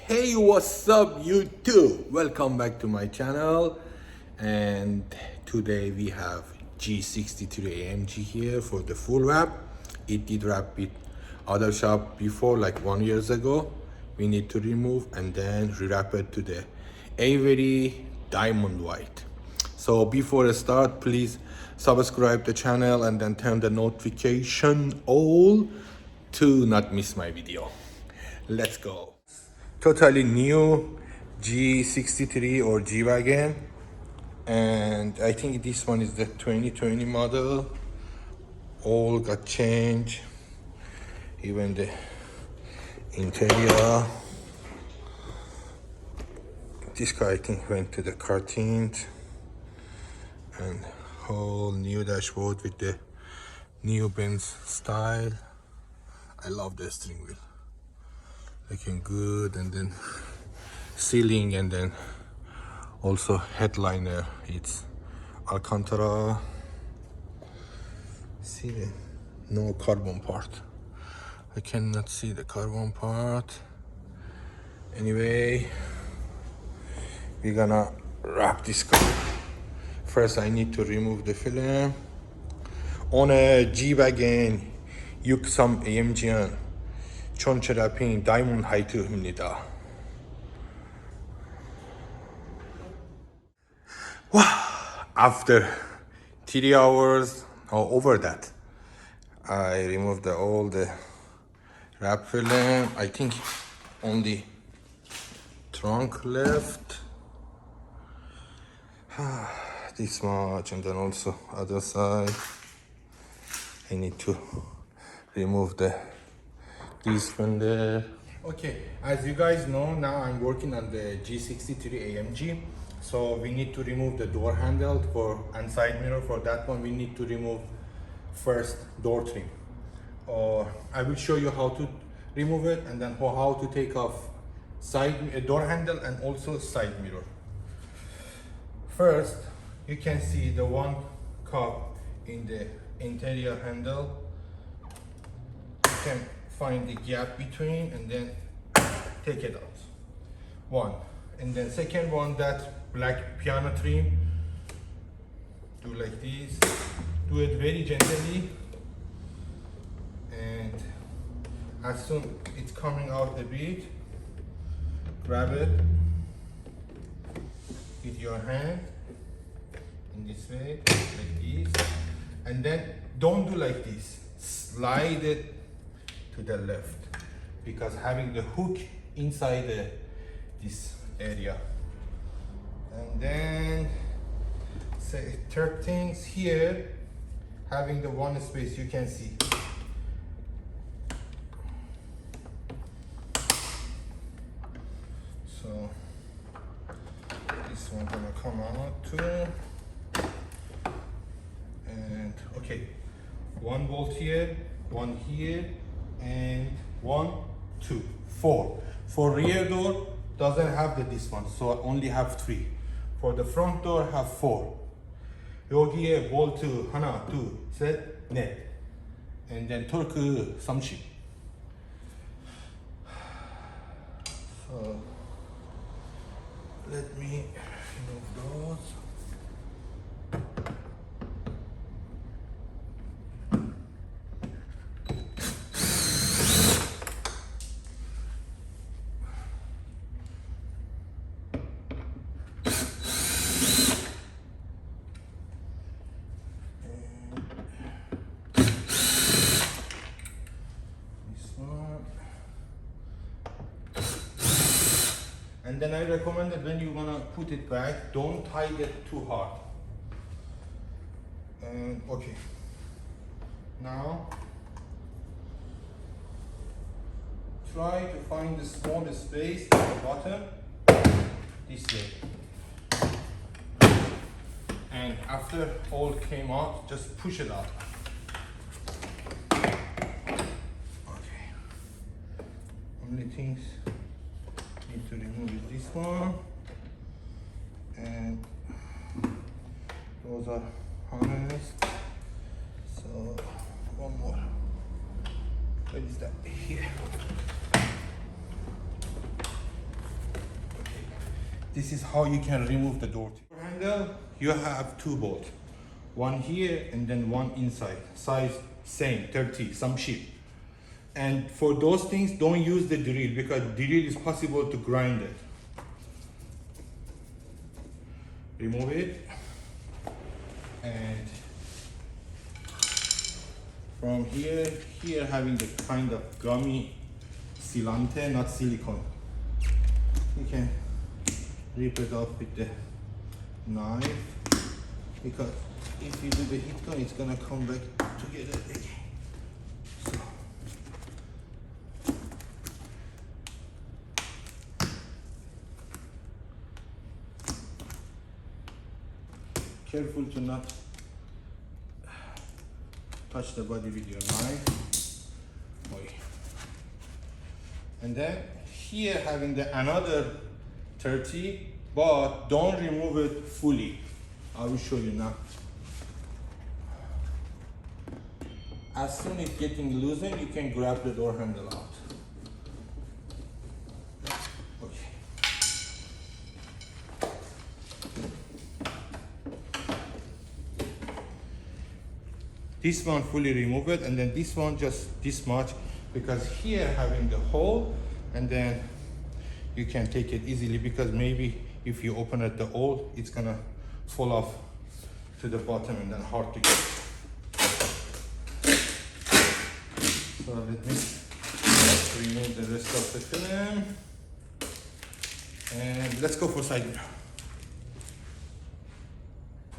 Hey, what's up YouTube? Welcome back to my channel, and today we have G63 AMG here for the full wrap. It did wrap with other shop before, like 1 year ago. We need to remove and then rewrap it to the Avery diamond white. So before I start, please subscribe the channel and then turn the notification all to not miss my video. Let's go. Totally new G63 or G-Wagon, and I think this one is the 2020 model. All got changed, even the interior. This guy I think went to the cartons, and whole new dashboard with the new Benz style. I love the steering wheel, looking good, and then ceiling, and then also headliner, it's Alcantara. See the no carbon part. I cannot see the carbon part. Anyway, we're gonna wrap this car. First I need to remove the film. On a G-Wagon G63 AMG چون چه رپین diamond height می‌نیدا. After 3 hours or over that, I removed all the wrap film. I think only trunk left. This much, and then also other side. I need to remove this fender. Okay, as you guys know, now I'm working on the G63 AMG. So we need to remove the door handle and side mirror. For that one, we need to remove first door trim. I will show you how to remove it, and then how to take off door handle and also side mirror. First, you can see the one cup in the interior handle. You can find the gap between and then take it out. One. And then second one, that black piano trim, do like this. Do it very gently, and as soon it's coming out a bit, grab it with your hand in this way, like this, and then don't do like this. Slide it to the left, because having the hook inside this area. And then third things here, having the one space, you can see. So this one gonna come out too. And okay, one bolt here, one here, and 1, 2, 4. For rear door doesn't have this one, so I only have 3. For the front door have 4. 여기에 볼트 하나, 둘, 셋, 넷. And then torque something. So let me remove those. And then I recommend that when you're gonna put it back, don't tighten it too hard. And okay, now try to find the smallest space at the bottom, this way. And after all came out, just push it out. Okay, only things need to remove is this one, and those are harnessed. So one more. Where is that? Here. this is how you can remove the door handle. You have two bolts, one here and then one inside, size same 30 some shit. And for those things, don't use the drill because drill is possible to grind it. Remove it, and from here having the kind of gummy silante, not silicone. You can rip it off with the knife, because if you do the heat gun, it's gonna come back together again. So, careful to not touch the body with your knife. Okay. And then here having the another 30, but don't remove it fully. I will show you now. As soon as it's getting loosened, you can grab the door handle out. Okay. This one fully remove it, and then this one just this much, because here having the hole, and then you can take it easily, because maybe if you open it the hole, it's gonna fall off to the bottom and then hard to get. So let me remove the rest of the film, and let's go for side mirror.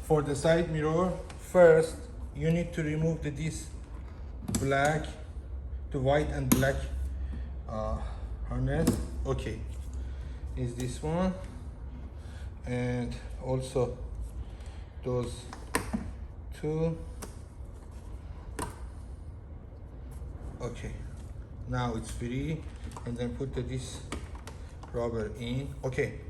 For the side mirror, first you need to remove this black, the white and black harness. Okay, is this one, and also those two. Okay, now it's free, and then put this rubber in. Okay,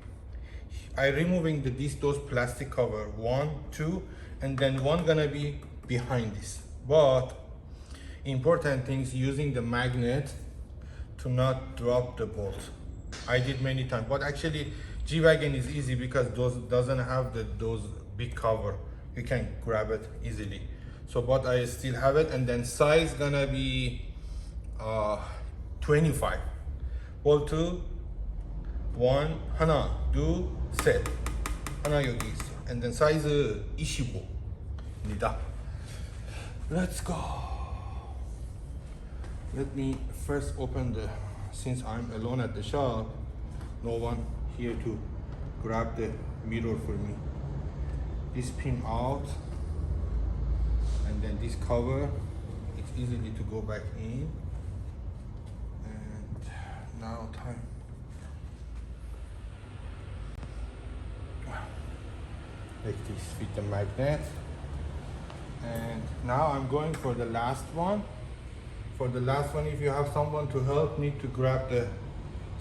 I removing those plastic cover, 1, 2, and then one gonna be behind this. But important things, using the magnet to not drop the bolt. I did many times, but actually G-Wagon is easy because those doesn't have those big cover. You can grab it easily. So, but I still have it, and then size gonna be 25. Bolt 2, 1, 하나, 둘, 셋. 하나 여기 있어. And then size 25입니다. Let's go. Let me first open since I'm alone at the shop, no one here to grab the mirror for me. This pin out, and then this cover, it's easily to go back in. And now time. Like this with the magnet. And now I'm going for the last one. For the last one, if you have someone to help, need to grab the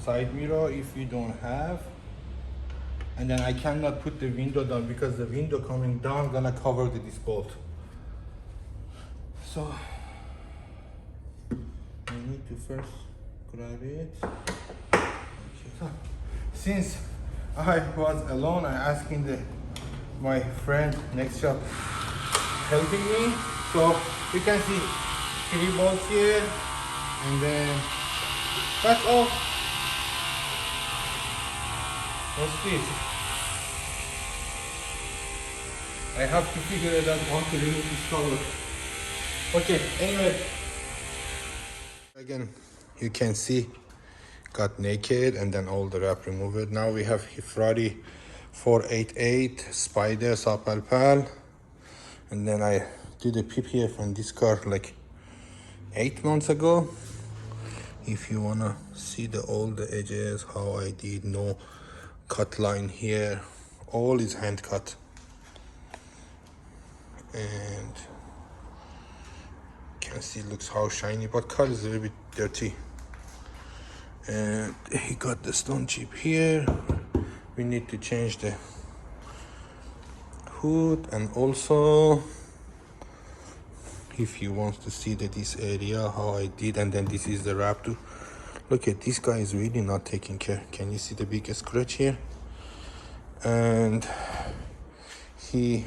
side mirror if you don't have. And then I cannot put the window down because the window coming down gonna cover this bolt. So I need to first grab it. Okay. So, since I was alone, I asking my friend next shop helping me. So you can see 3 bolts here, and then that's all. What's this? I have to figure it out how to remove this cover. Okay, anyway. Again, you can see got naked, and then all the wrap removed. Now we have Ferrari 488 Spider Sapalpal, and then I did a PPF on this car like 8 months ago. If you wanna see all the edges, how I did, no cut line here, all is hand cut. And you can see looks how shiny, but car is a little bit dirty. And he got the stone chip here. We need to change the hood, and also if you want to see this area how I did, and then this is the wrap too. Look at this guy is really not taking care. Can you see the biggest scratch here? and he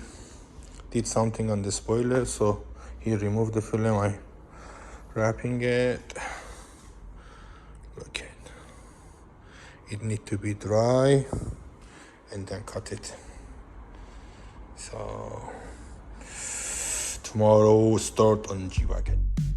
did something on the spoiler, so he removed the film. I wrapping it. Look at it, need to be dry and then cut it. So tomorrow start on G-Wagon.